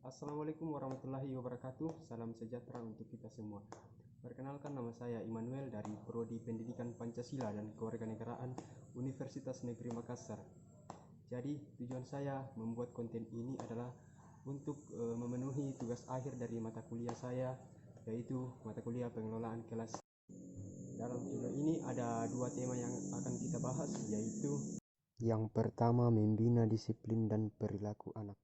Assalamualaikum warahmatullahi wabarakatuh. Salam sejahtera untuk kita semua. Perkenalkan, nama saya Immanuel dari Prodi Pendidikan Pancasila dan Kewarganegaraan Universitas Negeri Makassar. Jadi tujuan saya membuat konten ini adalah untuk memenuhi tugas akhir dari mata kuliah saya, yaitu mata kuliah pengelolaan kelas. Dalam video ini ada dua tema yang akan kita bahas, yaitu yang pertama membina disiplin dan perilaku anak,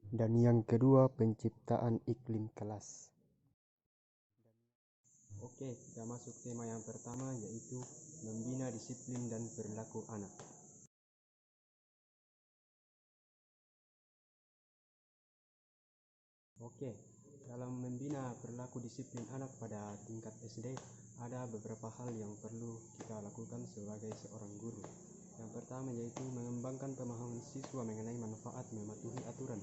dan yang kedua penciptaan iklim kelas. Oke, kita masuk tema yang pertama, yaitu membina disiplin dan perilaku anak. Oke, dalam membina perilaku disiplin anak pada tingkat SD, ada beberapa hal yang perlu kita lakukan sebagai seorang guru. Yang pertama yaitu mengembangkan pemahaman siswa mengenai manfaat mematuhi aturan.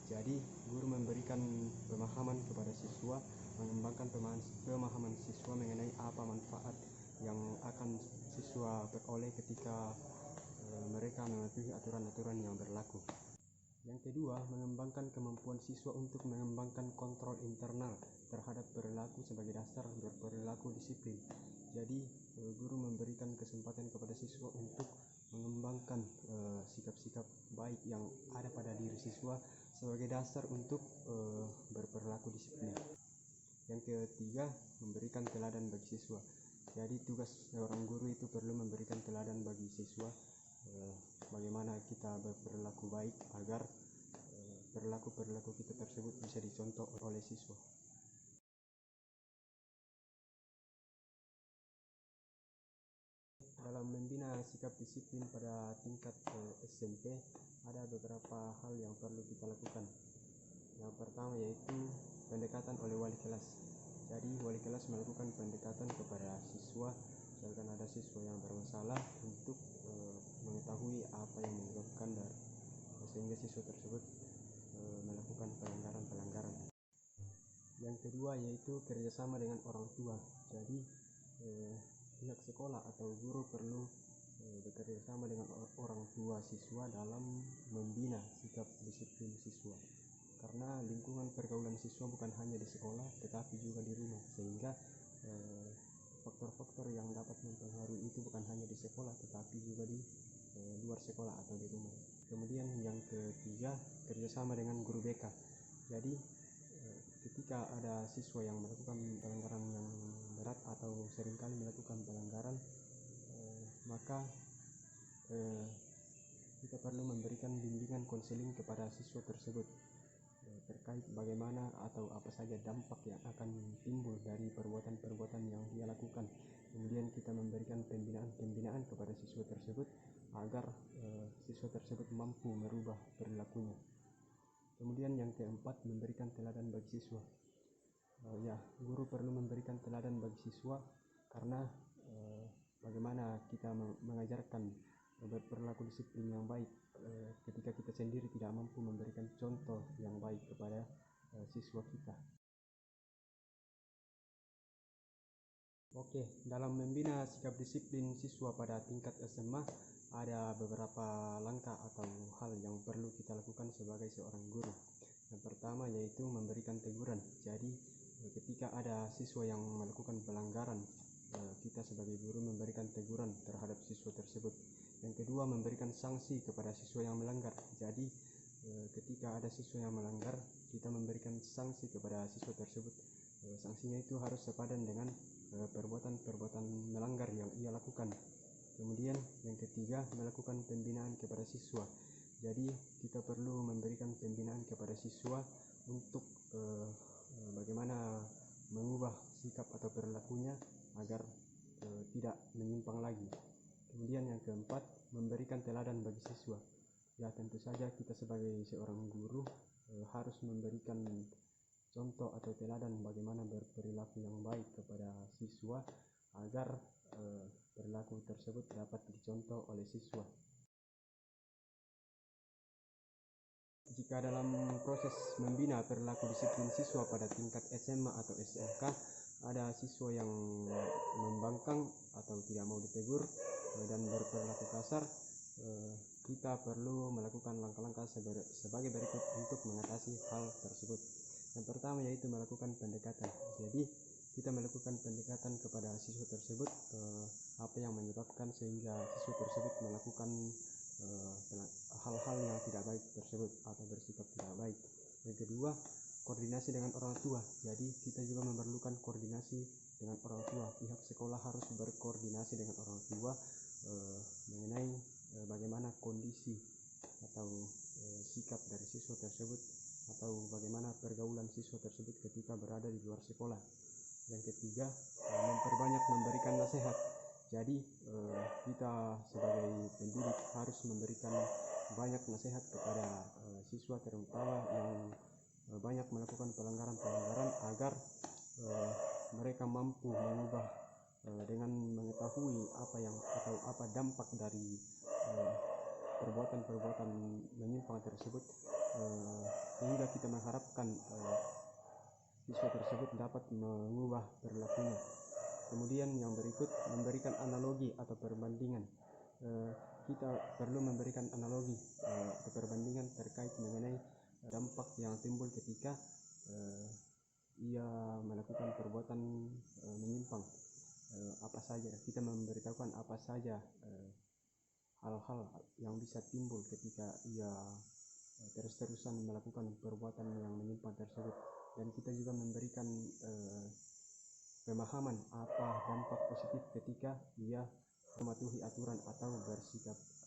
Jadi, guru memberikan pemahaman kepada siswa, mengembangkan pemahaman siswa mengenai apa manfaat yang akan siswa peroleh ketika mereka mematuhi aturan-aturan yang berlaku. Yang kedua, mengembangkan kemampuan siswa untuk mengembangkan kontrol internal terhadap perilaku sebagai dasar berperilaku disiplin. Jadi, guru memberikan kesempatan kepada siswa untuk mengembangkan sikap-sikap baik yang ada pada diri siswa sebagai dasar untuk berperilaku disiplin. Yang ketiga, memberikan teladan bagi siswa. Jadi tugas seorang guru itu perlu memberikan teladan bagi siswa, bagaimana kita berperilaku baik agar perilaku kita tersebut bisa dicontoh oleh siswa. Dalam membina sikap disiplin pada tingkat SMP, ada beberapa hal yang perlu kita lakukan. Yang pertama yaitu pendekatan oleh wali kelas. Jadi wali kelas melakukan pendekatan kepada siswa, misalkan ada siswa yang bermasalah, untuk mengetahui apa yang menyebabkan sehingga siswa tersebut melakukan pelanggaran. Yang kedua yaitu kerjasama dengan orang tua. Jadi pihak sekolah atau guru perlu bekerja sama dengan orang tua siswa dalam membina sikap disiplin siswa, karena lingkungan pergaulan siswa bukan hanya di sekolah tetapi juga di rumah, sehingga faktor-faktor yang dapat mempengaruhi itu bukan hanya di sekolah tetapi juga di luar sekolah atau di rumah. Kemudian yang ketiga, kerjasama dengan guru BK. Jadi ketika ada siswa yang melakukan pelanggaran yang berat atau seringkali melakukan pelanggaran, maka kita perlu memberikan bimbingan konseling kepada siswa tersebut terkait bagaimana atau apa saja dampak yang akan timbul dari perbuatan-perbuatan yang dia lakukan. Kemudian kita memberikan pembinaan kepada siswa tersebut agar siswa tersebut mampu merubah perilakunya. Kemudian yang keempat, memberikan teladan bagi siswa. Guru perlu memberikan teladan bagi siswa karena bagaimana kita mengajarkan berperilaku disiplin yang baik ketika kita sendiri tidak mampu memberikan contoh yang baik kepada siswa kita. Oke, dalam membina sikap disiplin siswa pada tingkat SMA, ada beberapa langkah atau hal yang perlu kita lakukan sebagai seorang guru. Yang pertama yaitu memberikan teguran. Jadi ketika ada siswa yang melakukan pelanggaran, kita sebagai guru memberikan teguran terhadap siswa tersebut. Yang kedua, memberikan sanksi kepada siswa yang melanggar. Jadi ketika ada siswa yang melanggar, kita memberikan sanksi kepada siswa tersebut. Sanksinya itu harus sepadan dengan perbuatan-perbuatan melanggar yang ia lakukan. Kemudian yang ketiga, melakukan pembinaan kepada siswa. Jadi kita perlu memberikan pembinaan kepada siswa untuk bagaimana mengubah sikap atau perilakunya agar tidak menyimpang lagi. Kemudian yang keempat, memberikan teladan bagi siswa. Ya, tentu saja kita sebagai seorang guru harus memberikan contoh atau teladan bagaimana berperilaku yang baik kepada siswa agar perilaku tersebut dapat dicontoh oleh siswa. Jika dalam proses membina perilaku disiplin siswa pada tingkat SMA atau SMK, ada siswa yang membangkang atau tidak mau ditegur dan berperilaku kasar, kita perlu melakukan langkah-langkah sebagai berikut untuk mengatasi hal tersebut. Yang pertama yaitu melakukan pendekatan. Jadi kita melakukan pendekatan kepada siswa tersebut, apa yang menyebabkan sehingga siswa tersebut melakukan hal-hal yang tidak baik tersebut atau bersikap tidak baik. Yang kedua, koordinasi dengan orang tua. Jadi kita juga memerlukan koordinasi dengan orang tua. Pihak sekolah harus berkoordinasi dengan orang tua mengenai bagaimana kondisi atau sikap dari siswa tersebut atau bagaimana pergaulan siswa tersebut ketika berada di luar sekolah. Yang ketiga, memperbanyak memberikan nasihat. Jadi kita sebagai pendidik harus memberikan banyak nasihat kepada siswa, terutama yang banyak melakukan pelanggaran-pelanggaran, agar mereka mampu mengubah dengan mengetahui apa dampak dari perbuatan-perbuatan menyimpang tersebut, sehingga kita mengharapkan siswa tersebut dapat mengubah perilakunya. Kemudian yang berikut, memberikan analogi atau perbandingan. Kita perlu memberikan analogi atau perbandingan terkait mengenai dampak yang timbul ketika ia melakukan perbuatan menyimpang. Apa saja kita memberitahukan apa saja hal-hal yang bisa timbul ketika ia terus-terusan melakukan perbuatan yang menyimpang tersebut, dan kita juga memberikan pemahaman apa dampak positif ketika ia mematuhi aturan atau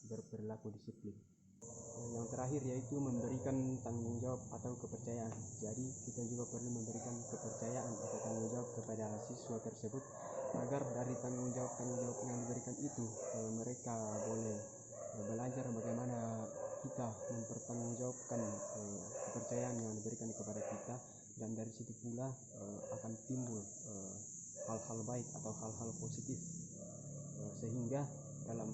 berperilaku disiplin. Yang terakhir yaitu memberikan tanggung jawab atau kepercayaan. Jadi kita juga perlu memberikan kepercayaan atau tanggung jawab kepada siswa tersebut, agar dari tanggung jawab yang diberikan itu mereka boleh belajar bagaimana kita mempertanggungjawabkan kepercayaan yang diberikan kepada kita, dan dari situ pula akan timbul hal-hal baik atau hal-hal positif, sehingga dalam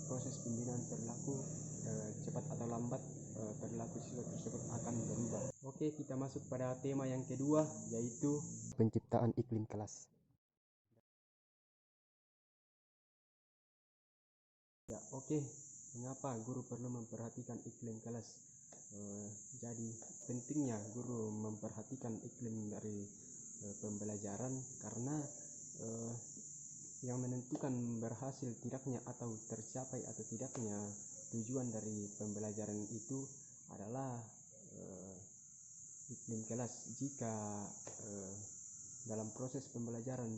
proses pembinaan perilaku cepat atau lambat perilaku siswa tersebut akan berubah. Oke, kita masuk pada tema yang kedua, yaitu penciptaan iklim kelas. Ya, oke. Mengapa guru perlu memperhatikan iklim kelas? Jadi pentingnya guru memperhatikan iklim dari pembelajaran, karena yang menentukan berhasil tidaknya atau tercapai atau tidaknya tujuan dari pembelajaran itu adalah iklim kelas. Jika dalam proses pembelajaran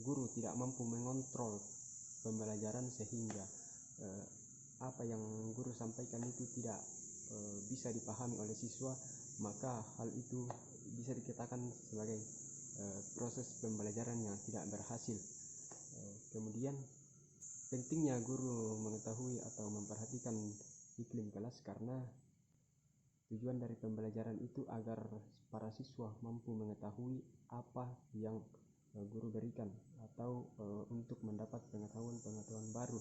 guru tidak mampu mengontrol pembelajaran, sehingga apa yang guru sampaikan itu tidak bisa dipahami oleh siswa, maka hal itu bisa dikatakan sebagai proses pembelajaran yang tidak berhasil. Kemudian pentingnya guru mengetahui atau memperhatikan iklim kelas, karena tujuan dari pembelajaran itu agar para siswa mampu mengetahui apa yang guru berikan, atau untuk mendapat pengetahuan-pengetahuan baru.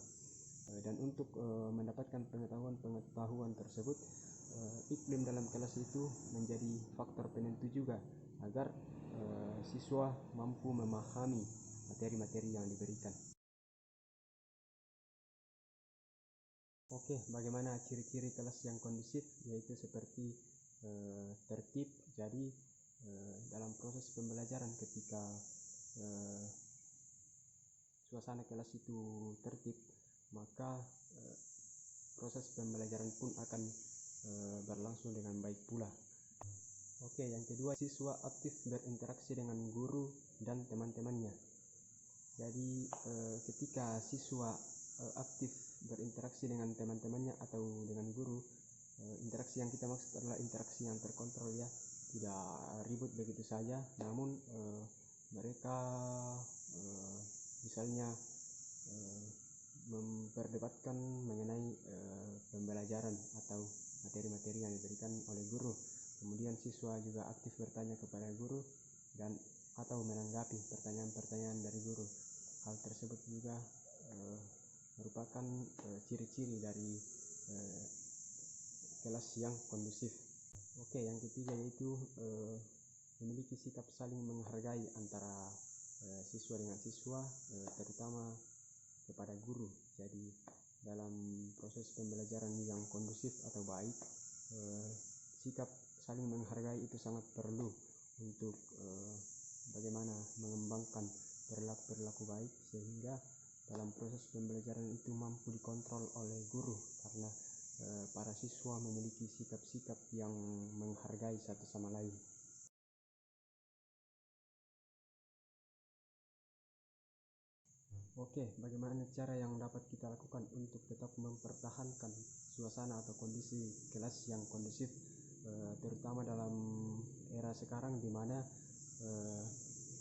Dan untuk mendapatkan pengetahuan tersebut, iklim dalam kelas itu menjadi faktor penentu juga, agar siswa mampu memahami materi-materi yang diberikan. Oke, bagaimana ciri-ciri kelas yang kondusif? Yaitu seperti tertib. Jadi dalam proses pembelajaran, ketika suasana kelas itu tertib, maka proses pembelajaran pun akan berlangsung dengan baik pula. Oke, yang kedua, siswa aktif berinteraksi dengan guru dan teman-temannya. Jadi ketika siswa aktif berinteraksi dengan teman-temannya atau dengan guru, interaksi yang kita maksud adalah interaksi yang terkontrol, ya, tidak ribut begitu saja, namun mereka misalnya memperdebatkan mengenai pembelajaran atau materi-materi yang diberikan oleh guru. Kemudian siswa juga aktif bertanya kepada guru dan atau menanggapi pertanyaan-pertanyaan dari guru. Hal tersebut juga merupakan ciri-ciri dari kelas yang kondusif. Oke, yang ketiga yaitu memiliki sikap saling menghargai antara siswa dengan siswa, terutama kepada guru. Jadi dalam proses pembelajaran yang kondusif atau baik, sikap saling menghargai itu sangat perlu untuk bagaimana mengembangkan perilaku baik, sehingga dalam proses pembelajaran itu mampu dikontrol oleh guru, karena para siswa memiliki sikap-sikap yang menghargai satu sama lain. Oke, bagaimana cara yang dapat kita lakukan untuk tetap mempertahankan suasana atau kondisi kelas yang kondusif, terutama dalam era sekarang di mana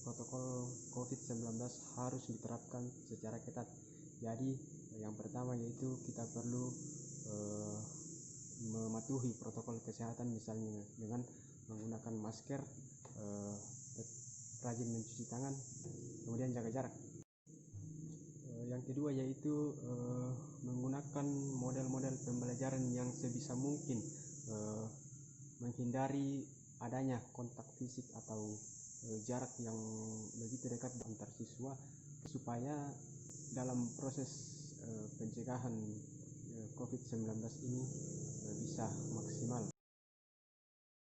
protokol COVID-19 harus diterapkan secara ketat. Jadi yang pertama yaitu kita perlu mematuhi protokol kesehatan, misalnya dengan menggunakan masker, rajin mencuci tangan, kemudian jaga jarak. Yang kedua yaitu menggunakan model-model pembelajaran yang sebisa mungkin menghindari adanya kontak fisik atau jarak yang begitu dekat antar siswa, supaya dalam proses pencegahan COVID-19 ini bisa maksimal.